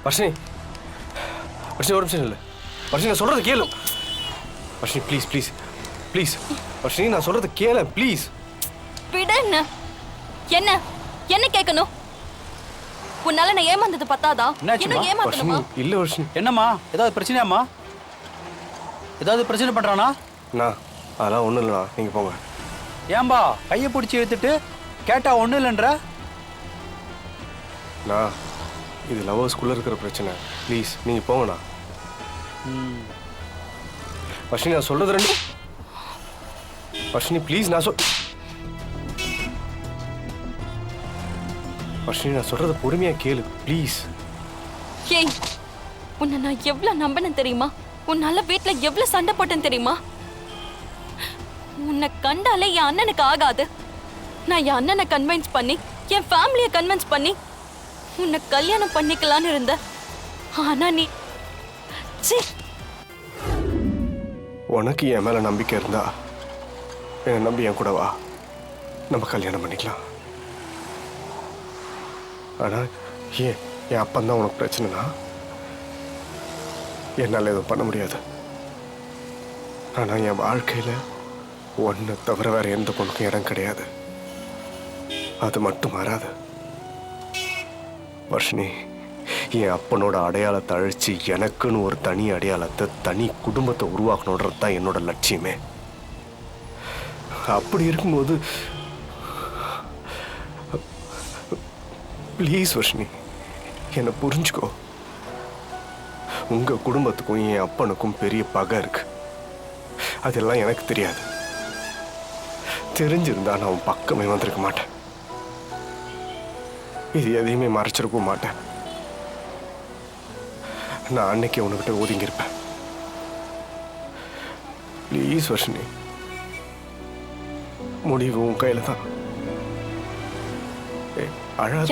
வர்ஷினி வர்ஷினி ஒரு நிமிஷம் இல்லை வர்ஷினி நான் சொல்றது கேளு Varshini please please please Varshini நான் சொல்றது கேளு ப்ளீஸ் விட என்ன என்ன கேட்கணும் உன்னால நான் ஏமாந்தது பத்தாதா என்ன ஏமாத்தணுமா இல்ல வர்ஷினி என்னம்மா ஏதாவது பிரச்சனையாம்மா ஏதாவது பிரச்சனை பண்றானா நான் அதெல்லாம் ஒன்றும் இல்லைண்ணா நீங்கள் போங்க ஏன்பா கையை பிடிச்சி இழுத்துட்டு கேட்டா ஒன்றும் இல்லைன்ற நான் இது லவர்ஸ்குள்ளே இருக்கிற பிரச்சனை ப்ளீஸ் நீங்கள் போங்கண்ணா வர்ஷினி நான் சொல்கிறது ரெண்டு வர்ஷினி ப்ளீஸ் வர்ஷினி நான் சொல்கிறத பொறுமையாக கேளு ப்ளீஸ் ஏய் உன்னை நான் எவ்வளவு நம்பினேன் தெரியுமா உன்னால வீட்டுல எவ்வளவு சண்டை போட்டேன் தெரியுமா உன்னை கண்டாலே என் அண்ணனுக்கு ஆகாது நான் என் அண்ணனை கன்வின்ஸ் பண்ணி என் ஃபேமிலியை கன்வின்ஸ் பண்ணி உன்னை கல்யாணம் பண்ணிக்கலான்னு இருந்த ஆனா நீ உனக்கு என் மேல நம்பிக்கை இருந்தா என்னை நம்பி என் கூட வா நம்ம கல்யாணம் பண்ணிக்கலாம் ஆனா என் அப்பந்தான் உனக்கு பிரச்சனைனா என்னால் எதுவும் பண்ண முடியாது ஆனா என் வாழ்க்கையில ஒன்றை தவிர வேற எந்த பொண்ணுக்கும் இடம் கிடையாது அது மட்டும் மாறாது வர்ஷினி என் அப்பனோட அடையாளத்தை அழிச்சு எனக்குன்னு ஒரு தனி அடையாளத்தை தனி குடும்பத்தை உருவாக்கணுன்றது தான் என்னோட லட்சியமே அப்படி இருக்கும்போது ப்ளீஸ் வர்ஷினி என்னை புரிஞ்சுக்கோ உங்க குடும்பத்துக்கும் என் அப்பனுக்கும் பெரிய பகை இருக்கு அதெல்லாம் எனக்கு தெரியாது தெரிஞ்சிருந்தா நான் உன் பக்கமே வந்திருக்க மாட்டேன் இது எதையுமே மறைச்சிருக்கவும் மாட்டேன் நான் அன்னைக்கு உனக்கிட்ட ஒதுங்கியிருப்பேன் ப்ளீஸ் வர்ஷினி முடிவு உன் கையில தான்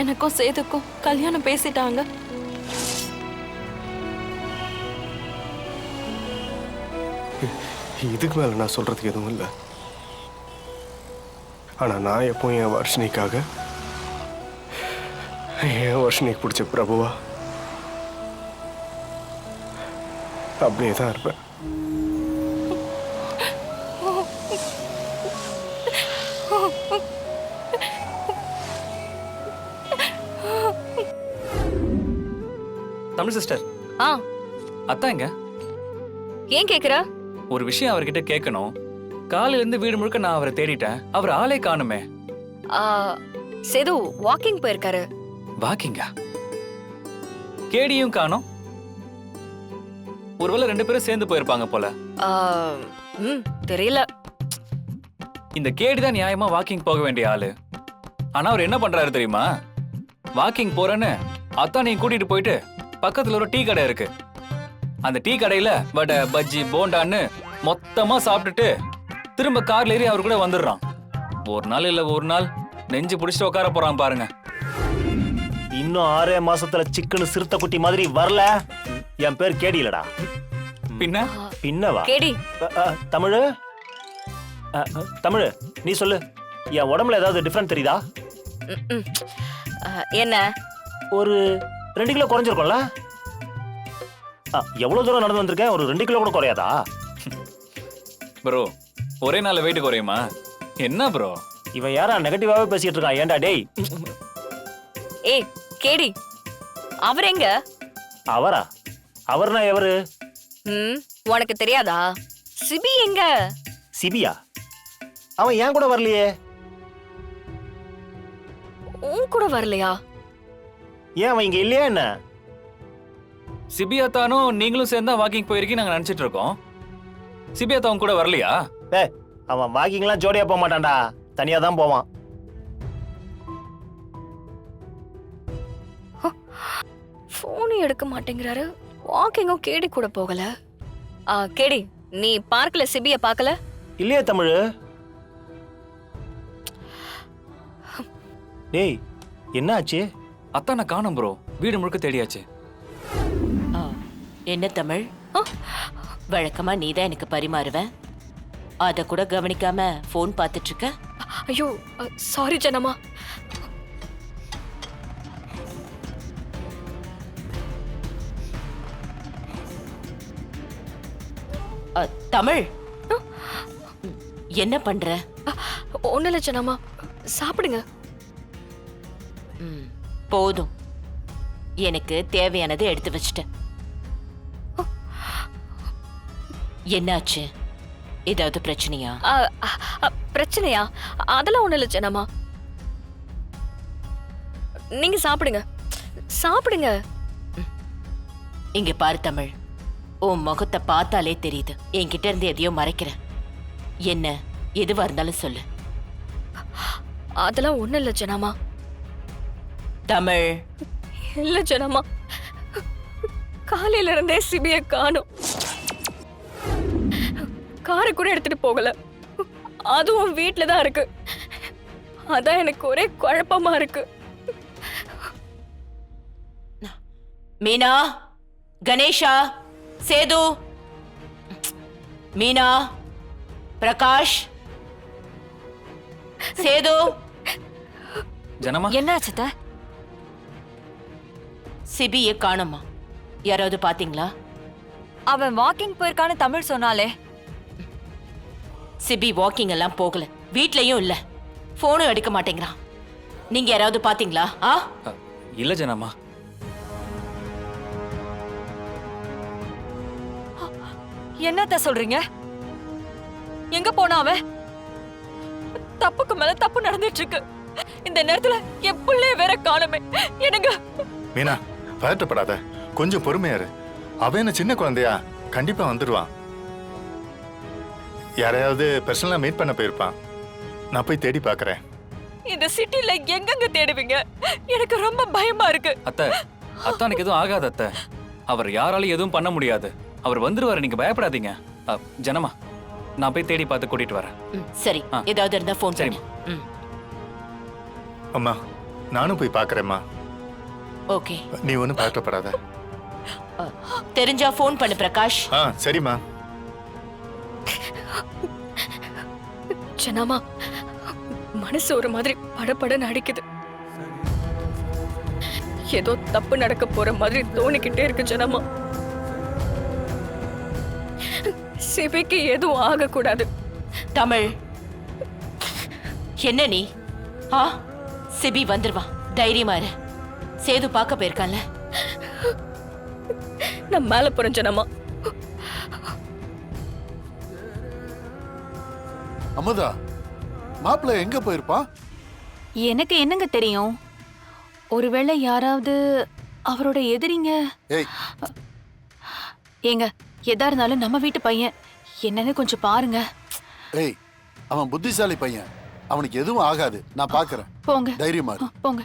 எனக்கும் சேதுக்கும் கல்யாணம் பேசிட்டாங்க இதுக்கு மேல நான் சொல்றதுக்கு எதுவும் இல்லை ஆனா நான் எப்போ என் வர்ஷினிக்காக என் வர்ஷினிக்கு பிடிச்ச பிரபுவா அப்படியே தான் இருப்பேன் தமிழ் சிஸ்டர் அத்தா எங்க ஏன் கேக்குற ஒரு விஷயம் அவர்கிட்ட கேட்கணும் காலையில இருந்து வீடு முழுக்க நான் அவரை தேடிட்டேன் அவர் ஆளே காணுமே சேது வாக்கிங் போயிருக்காரு வாக்கிங்கா கேடியும் காணோம் ஒருவேளை ரெண்டு பேரும் சேர்ந்து போயிருப்பாங்க போல தெரியல இந்த கேடி தான் நியாயமா வாக்கிங் போக வேண்டிய ஆளு ஆனா அவர் என்ன பண்றாரு தெரியுமா வாக்கிங் போறேன்னு அத்தானையும் கூட்டிட்டு போயிட்டு பக்கத்துல ஒரு டீ கடை இருக்கு அந்த டீ கடையில வடை பஜ்ஜி போண்டான்னு மொத்தமா சாப்பிட்டுட்டு திரும்ப கார்ல ஏறி அவர் கூட வந்துடுறான் ஒரு நாள் இல்ல ஒரு நாள் நெஞ்சு பிடிச்சிட்டு உட்கார போறான் பாருங்க இன்னும் 6 மாசத்துல சிக்கனு சிறுத்தை குட்டி மாதிரி வரல என் பேர் கேடி இல்லடா பின்னவா கேடி தமிழ் தமிழ் நீ சொல்லு என் உடம்புல ஏதாவது டிஃபரண்ட் தெரியுதா என்ன ஒரு 2 கிலோ குறைஞ்சிருக்கும்ல எவ்வளவு தூரம் நடந்து வந்திருக்கேன் ஒரு 2 கிலோ கூட குறையாதா ப்ரோ ஒரே நாள் வெயிட் குறையுமா என்ன ப்ரோ இவன் யாரா நெகட்டிவாவே பேசிட்டு இருக்கான் ஏன்டா டேய் ஏய் கேடி அவர் எங்க அவரா அவர்னா எவரு உனக்கு தெரியாதா சிபி எங்க சிபியா அவன் ஏன் கூட வரலையே உன் கூட வரலையா ஏன் அவன் இங்க இல்லையா என்ன சிபியாத்தானும் நீங்களும் சேர்ந்தா வாக்கிங் போயிருக்கீங்க நாங்க நினைச்சிட்டு இருக்கோம் சிபியாத்தா உன் கூட வரலையா அவன் வாக்கிங்லாம் ஜோடியா போக மாட்டான்டா தனியா தான் போவான் போன் எடுக்க மாட்டேங்கிறாரு வாக்கிங்கும் கேடி கூட போகல கேடி நீ பார்க்கல சிபிய பார்க்கல இல்லையே தமிழ் டேய் என்ன ஆச்சு அத்தானை காணோம் ப்ரோ வீடு முழுக்க தேடியாச்சு என்ன தமிழ் வழக்கமா நீதான் எனக்கு பரிமாறுவேன் அத கூட கவனிக்காம போன் பார்த்துட்டு இருக்க ஐயோ சாரி ஜனமா தமிழ் என்ன பண்ற? ஒன்றும் இல்லை ஜனமா, சாப்பிடுங்க. போதும், எனக்கு தேவையானதை எடுத்து வச்சிட்டேன். என்னாச்சு? ஏதாவது பிரச்சனையா? பிரச்சனையா? அதெல்லாம் ஒன்றும் இல்லை ஜனமா, நீங்க சாப்பிடுங்க, சாப்பிடுங்க. இங்க பாரு தமிழ், உன் முகத்தை பார்த்தாலே தெரியுது என்கிட்ட இருந்து எதையோ மறைக்கிற. என்ன எதுவா இருந்தாலும் சொல்லு. அதெல்லாம் ஒண்ணும் இல்ல ஜனமா. தமிழ். இல்ல ஜனமா, காலையில இருந்தே சிபியை காணோம். காரை கூட எடுத்துட்டு போகல, அதுவும் வீட்டுல தான் இருக்கு. அதான் எனக்கு ஒரே குழப்பமா இருக்கு. மீனா, கணேஷா, சேது, மீனா, பிரகாஷ், சேது. ஜனமா, என்னாச்சு? சிபியை காணோமா? யாராவது பாத்தீங்களா? அவன் வாக்கிங் போயிருக்கான்னு தமிழ் சொன்னாலே. சிபி வாக்கிங் எல்லாம் போகல, வீட்லயும் இல்ல, போனும் எடுக்க மாட்டேங்கிறான். நீங்க யாராவது பாத்தீங்களா? இல்ல ஜனமா. என்னத்த சொல்றீங்க? எங்க போனா அவன்? தப்புக்கு மேல தப்பு நடந்துட்டு இருக்கு. இந்த நேரத்துல என் புள்ளைய வேற காணுமே. எனக்கு மீனா, பதட்டப்படாத, கொஞ்சம் பொறுமையா இரு. அவன் என்ன சின்ன குழந்தையா? கண்டிப்பா வந்துடுவான். யாரையாவது பர்சனலா மீட் பண்ண போயிருப்பான். நான் போய் தேடி பார்க்கறேன். இந்த சிட்டில எங்கெங்க தேடுவீங்க? எனக்கு ரொம்ப பயமா இருக்கு. அத்தை, அத்தானுக்கு எதுவும் ஆகாது அத்தை. அவர் யாராலையும் எதுவும் பண்ண முடியாது. அவர் வந்துருவாரு, நீங்க பயப்படாதீங்க. ஜனமா, நான் போய் தேடி பார்த்து கூட்டிட்டு வரேன். சரி, ஏதாவது இருந்தா போன் சரிம்மா. பண்ணு. அம்மா, நானும் போய் பார்க்கறேம்மா. ஓகே, நீ ஒன்றும் பதட்டப்படாத. தெரிஞ்சா போன் பண்ணு பிரகாஷ். சரிம்மா. ஜனமா, மனசு ஒரு மாதிரி படபடன்னு அடிக்குது. ஏதோ தப்பு நடக்க போற மாதிரி தோணிக்கிட்டே இருக்கு ஜனமா. சிபிக்கு எதுவும் ஆகக்கூடாது. தமிழ், என்ன நீ? சிபி வந்துருவான், தைரியமா இரு. சேது பார்க்க போயிருக்கான்ல. நான் மேல போறேன் ஜனமா. அமுதா, மாப்பிள்ள எங்க போயிருப்பான்? எனக்கு என்னங்க தெரியும்? ஒருவேளை யாராவது அவரோட எதிரிங்க. ஏய், ஏங்க, எதா இருந்தாலும் நம்ம வீட்டு பையன், என்னன்னு கொஞ்சம் பாருங்க. ஏய், அவன் புத்திசாலி பையன், அவனுக்கு எதுவும் ஆகாது. நான் பாக்குறேன். போங்க, தைரியமா இரு. போங்க.